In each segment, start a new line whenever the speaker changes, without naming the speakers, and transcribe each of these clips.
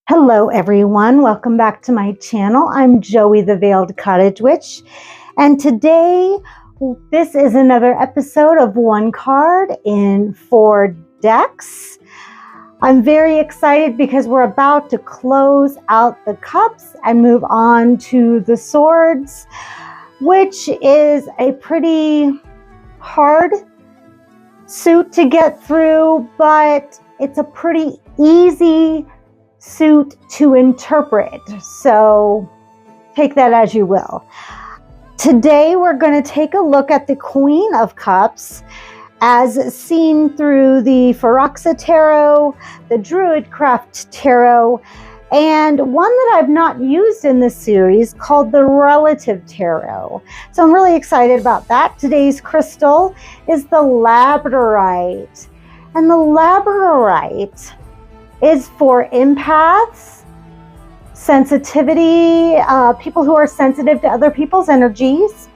Hello everyone, welcome back to my channel. I'm Joey the Veiled Cottage Witch, and today this is another episode of One Card in 4 decks. I'm very excited because we're about to close out the cups and move on to the swords, which is a pretty hard suit to get through, but it's a pretty easy suit to interpret, so take that as you will. Today we're going to take a look at the Queen of Cups as seen through the Forhaxa Tarot, the Druid Craft Tarot, and one that I've not used in this series called the Relative Tarot. So I'm really excited about that. Today's crystal is the Labradorite, and the Labradorite is for empaths, sensitivity, people who are sensitive to other people's energies,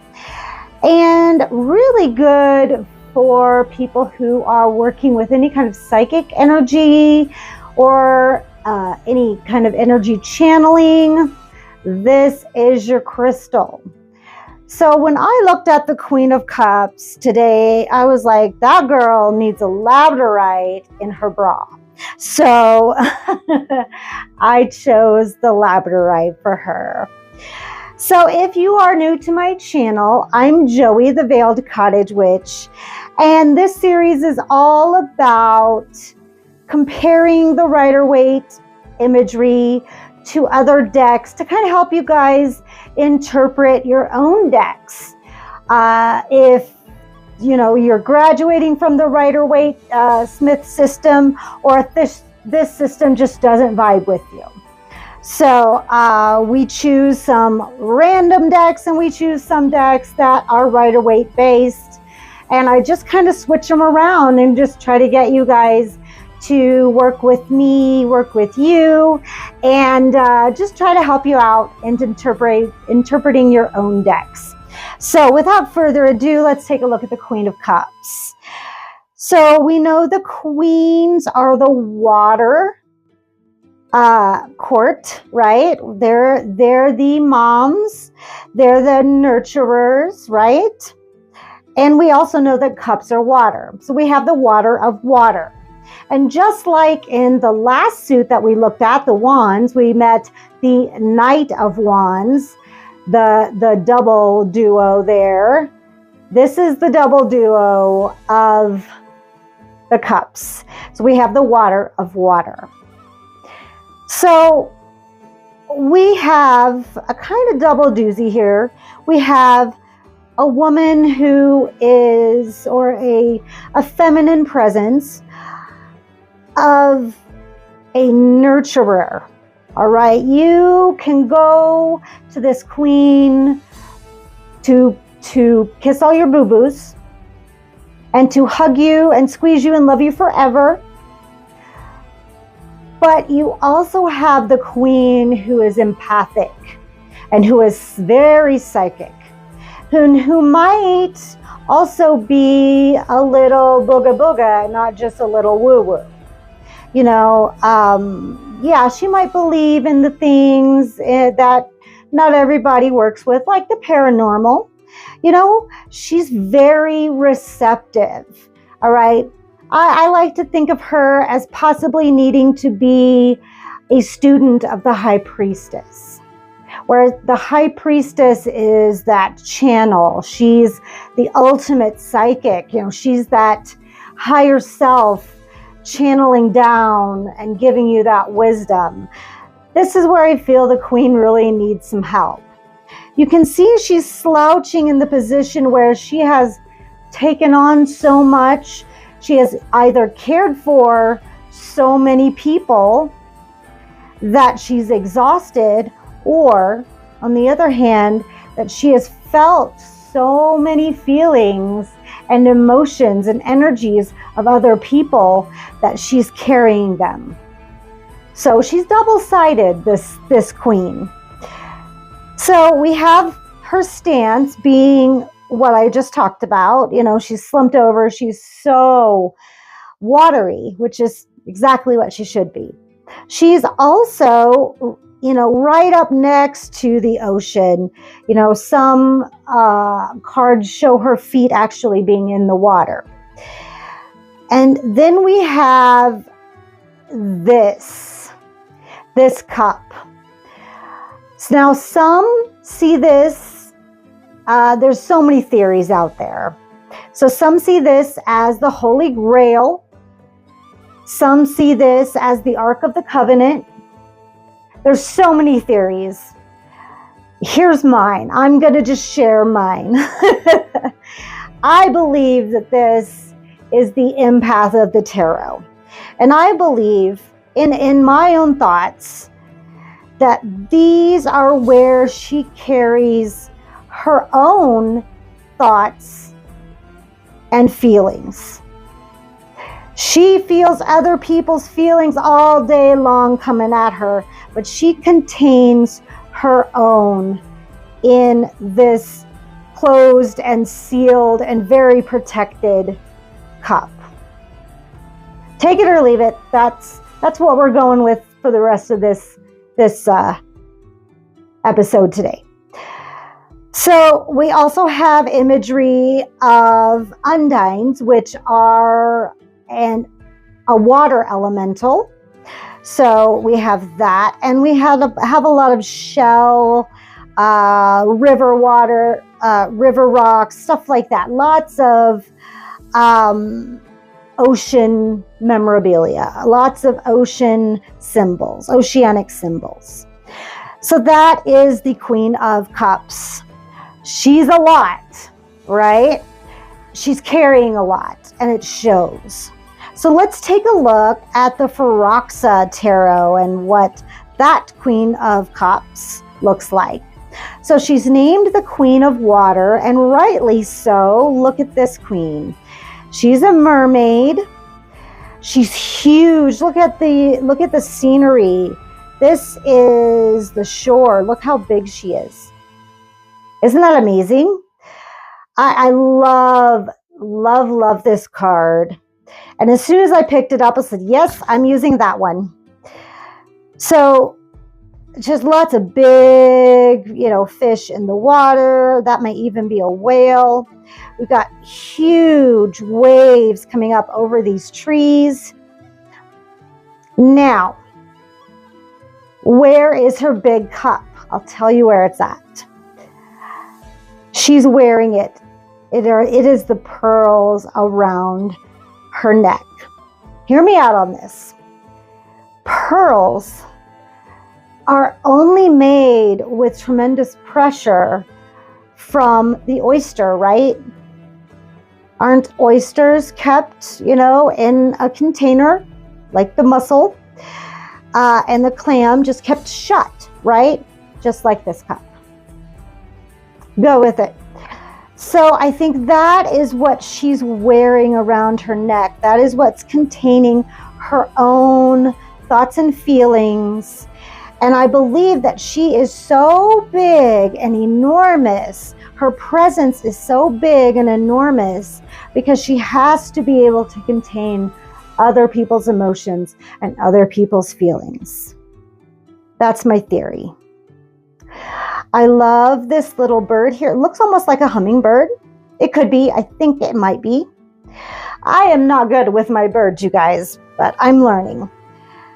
and really good for people who are working with any kind of psychic energy or any kind of energy channeling. This is your crystal. So when I looked at the Queen of Cups today, I was like, that girl needs a Labradorite in her bra. So I chose the Labradorite for her. So if you are new to my channel, I'm Joey the Veiled Cottage Witch, and this series is all about comparing the Rider-Waite imagery to other decks to kind of help you guys interpret your own decks. If you're graduating from the Rider-Waite Smith system, or if this system just doesn't vibe with you. So we choose some random decks, and we choose some decks that are Rider-Waite based, and I just kind of switch them around and just try to get you guys to work with me, work with you, and just try to help you out and interpreting your own decks. So without further ado, let's take a look at the Queen of Cups. So we know the queens are the water court, right? They're the moms, they're the nurturers, right? And we also know that cups are water. So we have the water of water. And just like in the last suit that we looked at, the wands, we met the Knight of Wands, the double duo there. This is the double duo of the cups. So we have the water of water. So we have a kind of double doozy here. We have a woman who is, or a feminine presence of a nurturer. All right, you can go to this queen to kiss all your boo-boos and to hug you and squeeze you and love you forever. But you also have the queen who is empathic and who is very psychic, who might also be a little booga booga, not just a little woo-woo. Yeah, she might believe in the things that not everybody works with, like the paranormal. She's very receptive. All right. I like to think of her as possibly needing to be a student of the High Priestess, where the High Priestess is that channel. She's the ultimate psychic. She's that higher self channeling down and giving you that wisdom. This is where I feel the queen really needs some help. You can see she's slouching in the position where she has taken on so much. She has either cared for so many people that she's exhausted, or on the other hand, that she has felt so many feelings and emotions and energies of other people that she's carrying them. So she's double-sided, this queen. So we have her stance being what I just talked about. She's slumped over. She's so watery, which is exactly what she should be. She's also, right up next to the ocean. Some cards show her feet actually being in the water. And then we have this cup. So now some see this, there's so many theories out there. So some see this as the Holy Grail. Some see this as the Ark of the Covenant. There's so many theories. Here's mine. I'm going to just share mine. I believe that this is the empath of the tarot. And I believe in my own thoughts that these are where she carries her own thoughts and feelings. She feels other people's feelings all day long coming at her, but she contains her own in this closed and sealed and very protected cup. Take it or leave it. That's what we're going with for the rest of this episode today. So we also have imagery of undines, which are a water elemental. So we have that, and we have a lot of shell, river water, river rocks, stuff like that. Lots of ocean memorabilia, lots of ocean symbols, oceanic symbols. So that is the Queen of Cups. She's a lot, right? She's carrying a lot, and it shows. So let's take a look at the Forhaxa Tarot and what that Queen of Cups looks like. So she's named the Queen of Water, and rightly so. Look at this queen. She's a mermaid. She's huge. Look at the scenery. This is the shore. Look how big she is. Isn't that amazing? I love this card. And as soon as I picked it up, I said, yes, I'm using that one. So just lots of big, fish in the water. That might even be a whale. We've got huge waves coming up over these trees. Now, where is her big cup? I'll tell you where it's at. She's wearing it. It is the pearls around her neck. Hear me out on this. Pearls are only made with tremendous pressure from the oyster, right? Aren't oysters kept, in a container like the mussel, and the clam just kept shut, right? Just like this cup. Go with it. So I think that is what she's wearing around her neck. That is what's containing her own thoughts and feelings. And I believe that she is so big and enormous. Her presence is so big and enormous because she has to be able to contain other people's emotions and other people's feelings. That's my theory. I love this little bird here. It looks almost like a hummingbird. It could be. I think it might be. I am not good with my birds, you guys, but I'm learning.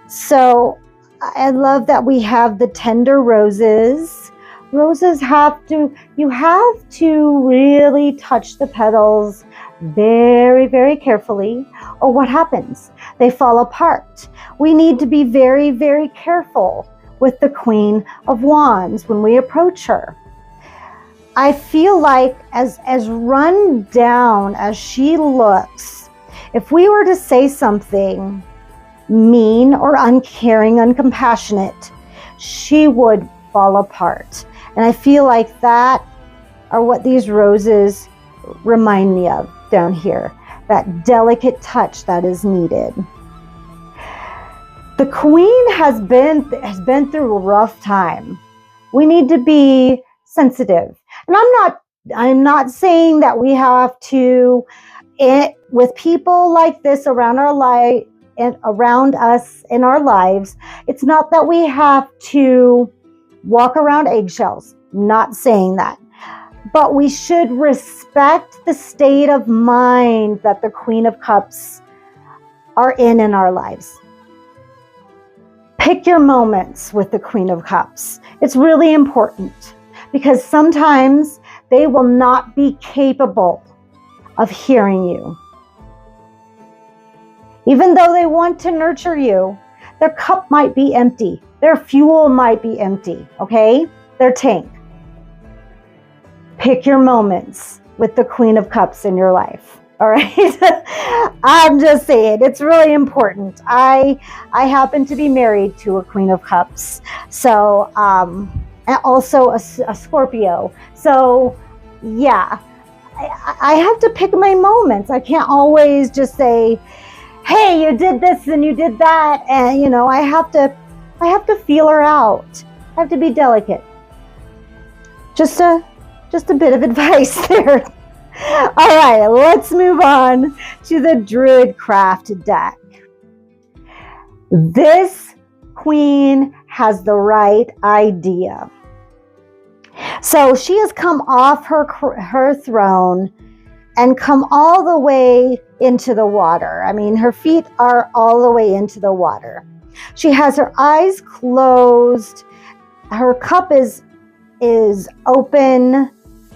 So I love that we have the tender roses. Roses you have to really touch the petals very, very carefully, or what happens? They fall apart. We need to be very, very careful with the Queen of Wands when we approach her. I feel like as run down as she looks, if we were to say something mean or uncaring, uncompassionate, she would fall apart. And I feel like that are what these roses remind me of down here, that delicate touch that is needed. The Queen has been through a rough time. We need to be sensitive. And I'm not saying that we have to, with people like this around our life, around us in our lives. It's not that we have to walk around eggshells, not saying that. But we should respect the state of mind that the Queen of Cups are in our lives. Pick your moments with the Queen of Cups. It's really important because sometimes they will not be capable of hearing you. Even though they want to nurture you, their cup might be empty. Their fuel might be empty, okay? Their tank. Pick your moments with the Queen of Cups in your life, all right? I'm just saying, it's really important. I happen to be married to a Queen of Cups, so and also a Scorpio. So yeah, I have to pick my moments. I can't always just say, hey, you did this and you did that, and you know, I have to feel her out. I have to be delicate. Just a bit of advice there. All right, let's move on to the Druid Craft deck. This queen has the right idea. So she has come off her throne and come all the way into the water. I mean, her feet are all the way into the water. She has her eyes closed. Her cup is open,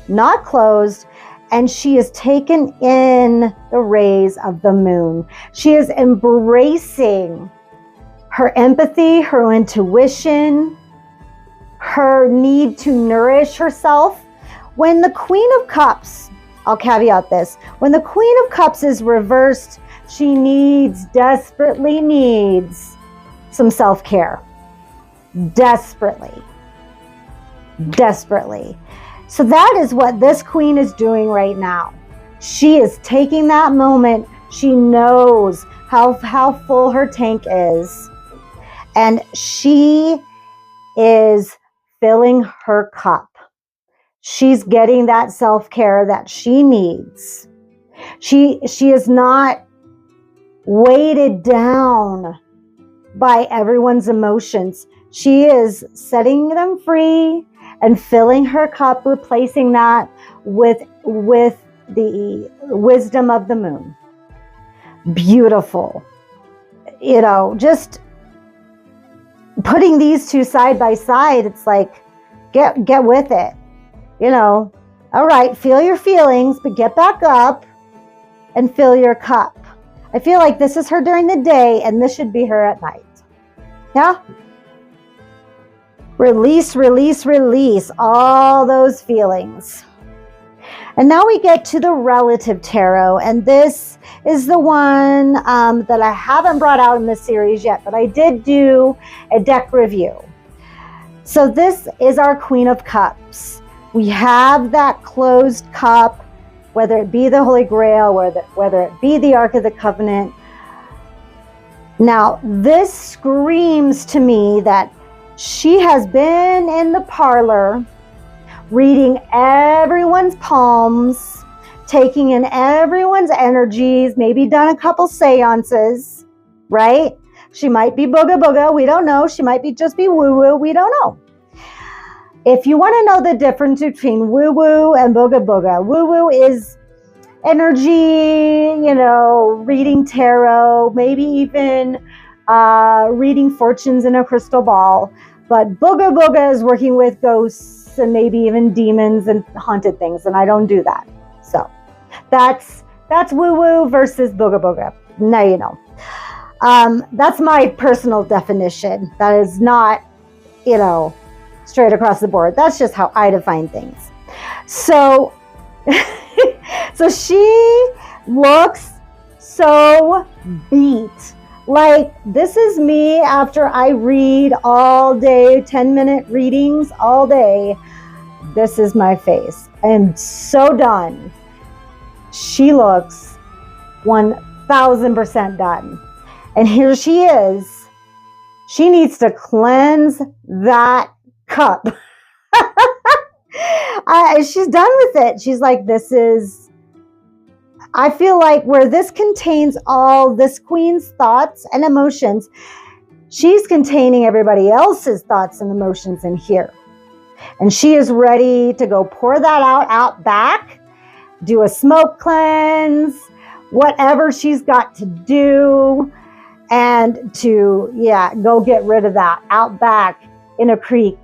not closed, and she is taken in the rays of the moon. She is embracing her empathy, her intuition, her need to nourish herself. When the Queen of Cups, I'll caveat this, when the Queen of Cups is reversed, she desperately needs some self-care. Desperately. So that is what this queen is doing right now. She is taking that moment. She knows how full her tank is. And she is filling her cup. She's getting that self-care that she needs. She is not weighted down by everyone's emotions. She is setting them free and filling her cup, replacing that with the wisdom of the moon. Beautiful. You know, just putting these two side by side, it's like, get with it. You know, all right, feel your feelings, but get back up and fill your cup. I feel like this is her during the day and this should be her at night. Yeah? Release all those feelings. And now we get to the Relative Tarot, and this is the one that I haven't brought out in this series yet, but I did do a deck review. So this is our Queen of Cups. We have that closed cup, whether it be the Holy Grail, whether it be the Ark of the Covenant. Now, this screams to me that she has been in the parlor, reading everyone's palms, taking in everyone's energies, maybe done a couple seances, right? She might be booga booga, we don't know. She might just be woo woo, we don't know. If you want to know the difference between woo woo and booga booga, woo woo is energy, you know, reading tarot, maybe even reading fortunes in a crystal ball. But booga booga is working with ghosts and maybe even demons and haunted things, and I don't do that. So that's woo-woo versus booga booga. Now you know. That's my personal definition. That is not, you know, straight across the board. That's just how I define things. So, so she looks so beat. Like, this is me after I read all day, 10-minute readings all day. This is my face. I am so done. She looks 1000% done. And here she is. She needs to cleanse that cup. She's done with it. She's like, this is, I feel like where this contains all this queen's thoughts and emotions, she's containing everybody else's thoughts and emotions in here. And she is ready to go pour that out back, do a smoke cleanse, whatever she's got to do, and to, go get rid of that out back in a creek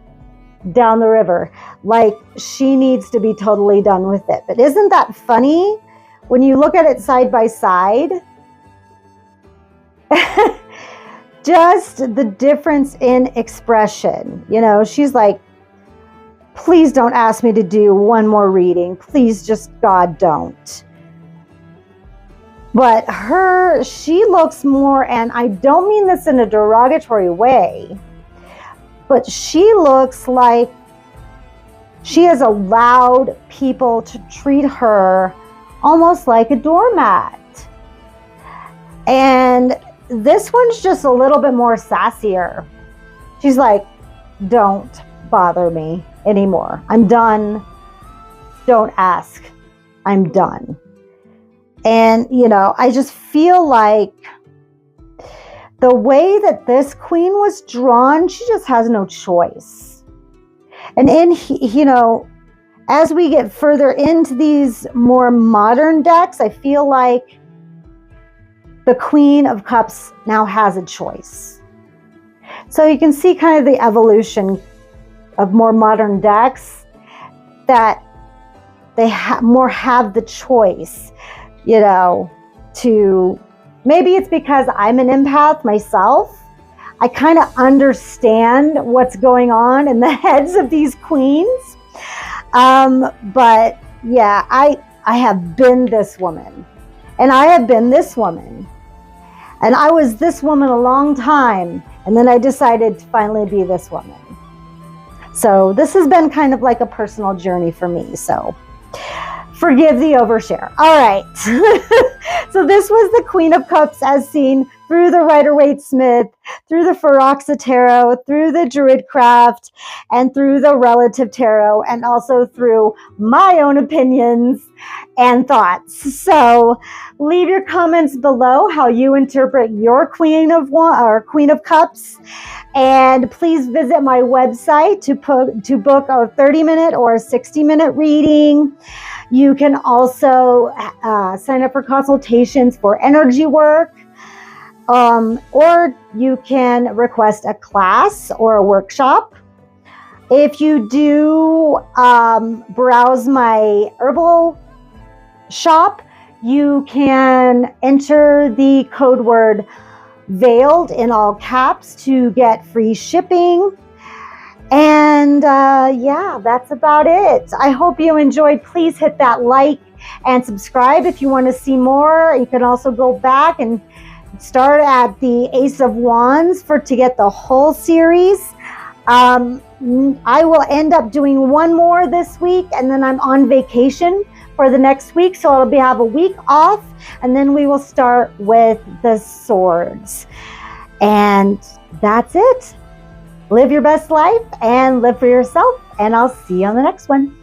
down the river. Like, she needs to be totally done with it. But isn't that funny when you look at it side by side? Just the difference in expression. You know, she's like, please don't ask me to do one more reading. Please, just God, don't. But she looks more, and I don't mean this in a derogatory way, but she looks like she has allowed people to treat her almost like a doormat. And this one's just a little bit more sassier. She's like, don't bother me anymore. I'm done. Don't ask. I'm done. And, you know, I just feel like the way that this queen was drawn, she just has no choice. And as we get further into these more modern decks, I feel like the Queen of Cups now has a choice. So you can see kind of the evolution of more modern decks, that they have the choice, you know, to, maybe it's because I'm an empath myself. I kind of understand what's going on in the heads of these queens. But yeah, I have been this woman, and I have been this woman, and I was this woman a long time, and then I decided to finally be this woman. So this has been kind of like a personal journey for me. So forgive the overshare. All right. So this was the Queen of Cups as seen through the Rider-Waite Smith, through the Forhaxa Tarot, through the Druid Craft, and through the Relative Tarot, and also through my own opinions and thoughts. So leave your comments below how you interpret your Queen of Cups. And please visit my website to book a 30-minute or a 60-minute reading. You can also sign up for consultations for energy work, or you can request a class or a workshop. If you do browse my herbal shop, you can enter the code word veiled in all caps to get free shipping. And that's about it. I hope you enjoyed. Please hit that like and subscribe if you want to see more. You can also go back and start at the Ace of Wands to get the whole series. I will end up doing one more this week, and then I'm on vacation for the next week, so I'll have a week off, and then we will start with the swords. And that's it. Live your best life and live for yourself, and I'll see you on the next one.